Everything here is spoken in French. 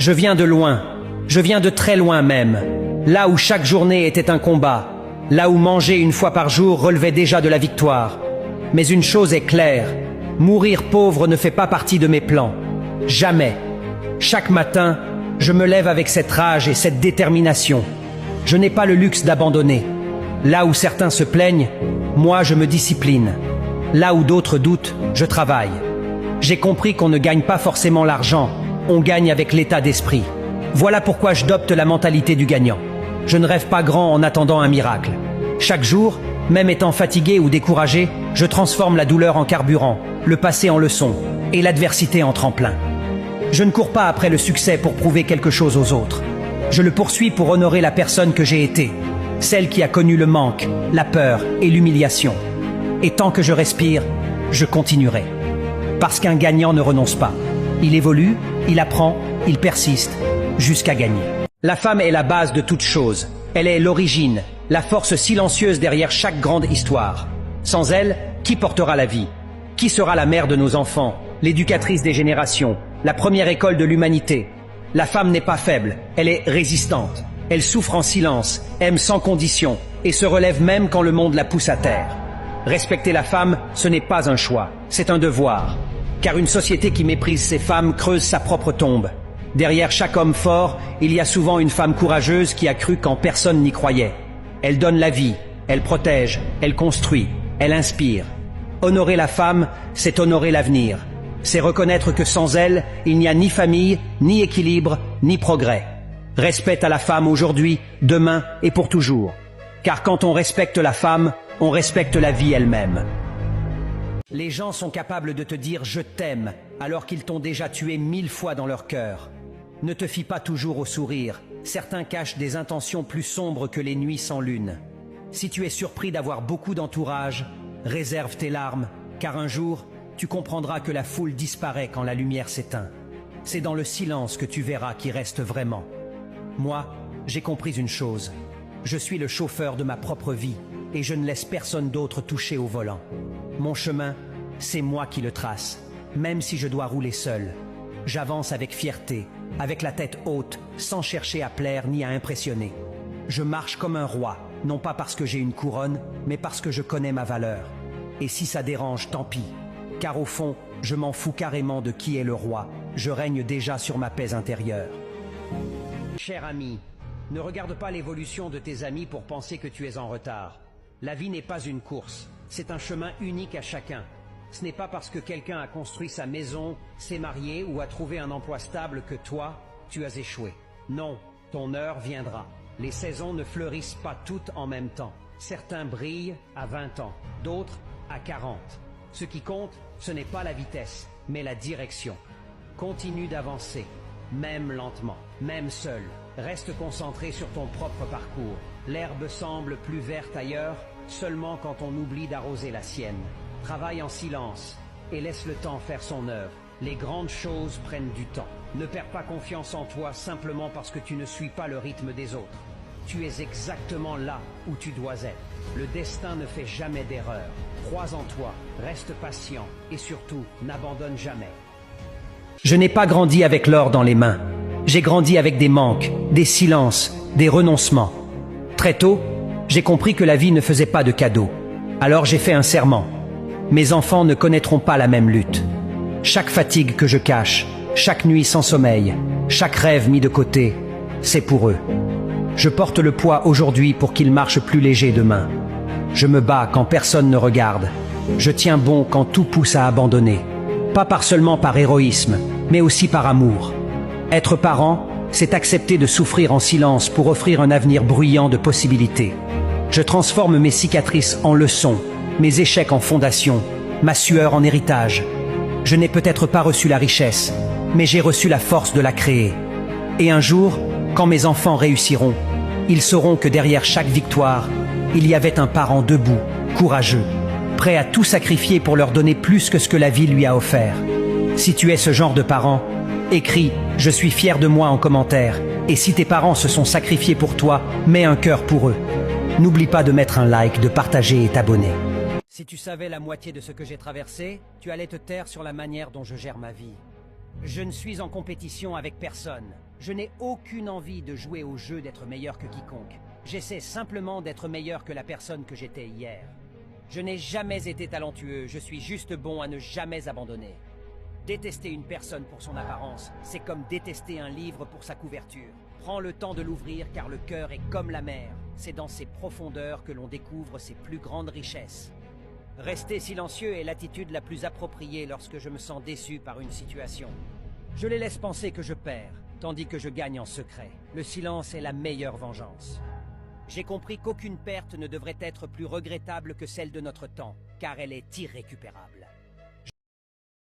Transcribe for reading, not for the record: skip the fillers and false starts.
Je viens de loin, je viens de très loin même, là où chaque journée était un combat, là où manger une fois par jour relevait déjà de la victoire. Mais une chose est claire, mourir pauvre ne fait pas partie de mes plans. Jamais. Chaque matin, je me lève avec cette rage et cette détermination. Je n'ai pas le luxe d'abandonner. Là où certains se plaignent, moi je me discipline. Là où d'autres doutent, je travaille. J'ai compris qu'on ne gagne pas forcément l'argent, on gagne avec l'état d'esprit. Voilà pourquoi j'adopte la mentalité du gagnant. Je ne rêve pas grand en attendant un miracle. Chaque jour, même étant fatigué ou découragé, je transforme la douleur en carburant, le passé en leçon et l'adversité en tremplin. Je ne cours pas après le succès pour prouver quelque chose aux autres. Je le poursuis pour honorer la personne que j'ai été, celle qui a connu le manque, la peur et l'humiliation. Et tant que je respire, je continuerai. Parce qu'un gagnant ne renonce pas. Il évolue, il apprend, il persiste, jusqu'à gagner. La femme est la base de toute chose. Elle est l'origine, la force silencieuse derrière chaque grande histoire. Sans elle, qui portera la vie? Qui sera la mère de nos enfants, l'éducatrice des générations, la première école de l'humanité? La femme n'est pas faible, elle est résistante. Elle souffre en silence, aime sans condition et se relève même quand le monde la pousse à terre. Respecter la femme, ce n'est pas un choix, c'est un devoir. Car une société qui méprise ses femmes creuse sa propre tombe. Derrière chaque homme fort, il y a souvent une femme courageuse qui a cru quand personne n'y croyait. Elle donne la vie, elle protège, elle construit, elle inspire. Honorer la femme, c'est honorer l'avenir. C'est reconnaître que sans elle, il n'y a ni famille, ni équilibre, ni progrès. Respect à la femme aujourd'hui, demain et pour toujours. Car quand on respecte la femme, on respecte la vie elle-même. Les gens sont capables de te dire « je t'aime » alors qu'ils t'ont déjà tué 1000 fois dans leur cœur. Ne te fie pas toujours au sourire. Certains cachent des intentions plus sombres que les nuits sans lune. Si tu es surpris d'avoir beaucoup d'entourage, réserve tes larmes, car un jour, tu comprendras que la foule disparaît quand la lumière s'éteint. C'est dans le silence que tu verras qui reste vraiment. Moi, j'ai compris une chose. Je suis le chauffeur de ma propre vie et je ne laisse personne d'autre toucher au volant. Mon chemin, c'est moi qui le trace, même si je dois rouler seul. J'avance avec fierté, avec la tête haute, sans chercher à plaire ni à impressionner. Je marche comme un roi, non pas parce que j'ai une couronne, mais parce que je connais ma valeur. Et si ça dérange, tant pis. Car au fond, je m'en fous carrément de qui est le roi. Je règne déjà sur ma paix intérieure. Cher ami, ne regarde pas l'évolution de tes amis pour penser que tu es en retard. La vie n'est pas une course, c'est un chemin unique à chacun. Ce n'est pas parce que quelqu'un a construit sa maison, s'est marié ou a trouvé un emploi stable que toi, tu as échoué. Non, ton heure viendra. Les saisons ne fleurissent pas toutes en même temps. Certains brillent à 20 ans, d'autres à 40. Ce qui compte, ce n'est pas la vitesse, mais la direction. Continue d'avancer, même lentement, même seul. Reste concentré sur ton propre parcours. L'herbe semble plus verte ailleurs, seulement quand on oublie d'arroser la sienne. Travaille en silence et laisse le temps faire son œuvre. Les grandes choses prennent du temps. Ne perds pas confiance en toi simplement parce que tu ne suis pas le rythme des autres. Tu es exactement là où tu dois être. Le destin ne fait jamais d'erreur. Crois en toi, reste patient et surtout, n'abandonne jamais. Je n'ai pas grandi avec l'or dans les mains. J'ai grandi avec des manques, des silences, des renoncements. Très tôt, j'ai compris que la vie ne faisait pas de cadeaux. Alors j'ai fait un serment. Mes enfants ne connaîtront pas la même lutte. Chaque fatigue que je cache, chaque nuit sans sommeil, chaque rêve mis de côté, c'est pour eux. Je porte le poids aujourd'hui pour qu'ils marchent plus légers demain. Je me bats quand personne ne regarde. Je tiens bon quand tout pousse à abandonner. Pas seulement par héroïsme, mais aussi par amour. Être parent, c'est accepter de souffrir en silence pour offrir un avenir bruyant de possibilités. Je transforme mes cicatrices en leçons, mes échecs en fondations, ma sueur en héritage. Je n'ai peut-être pas reçu la richesse, mais j'ai reçu la force de la créer. Et un jour, quand mes enfants réussiront, ils sauront que derrière chaque victoire, il y avait un parent debout, courageux, prêt à tout sacrifier pour leur donner plus que ce que la vie lui a offert. Si tu es ce genre de parent, écris « Je suis fier de moi » en commentaire. Et si tes parents se sont sacrifiés pour toi, mets un cœur pour eux. N'oublie pas de mettre un like, de partager et t'abonner. Si tu savais la moitié de ce que j'ai traversé, tu allais te taire sur la manière dont je gère ma vie. Je ne suis en compétition avec personne. Je n'ai aucune envie de jouer au jeu d'être meilleur que quiconque. J'essaie simplement d'être meilleur que la personne que j'étais hier. Je n'ai jamais été talentueux, je suis juste bon à ne jamais abandonner. Détester une personne pour son apparence, c'est comme détester un livre pour sa couverture. Prends le temps de l'ouvrir car le cœur est comme la mer. C'est dans ses profondeurs que l'on découvre ses plus grandes richesses. Rester silencieux est l'attitude la plus appropriée lorsque je me sens déçu par une situation. Je les laisse penser que je perds, tandis que je gagne en secret. Le silence est la meilleure vengeance. J'ai compris qu'aucune perte ne devrait être plus regrettable que celle de notre temps, car elle est irrécupérable.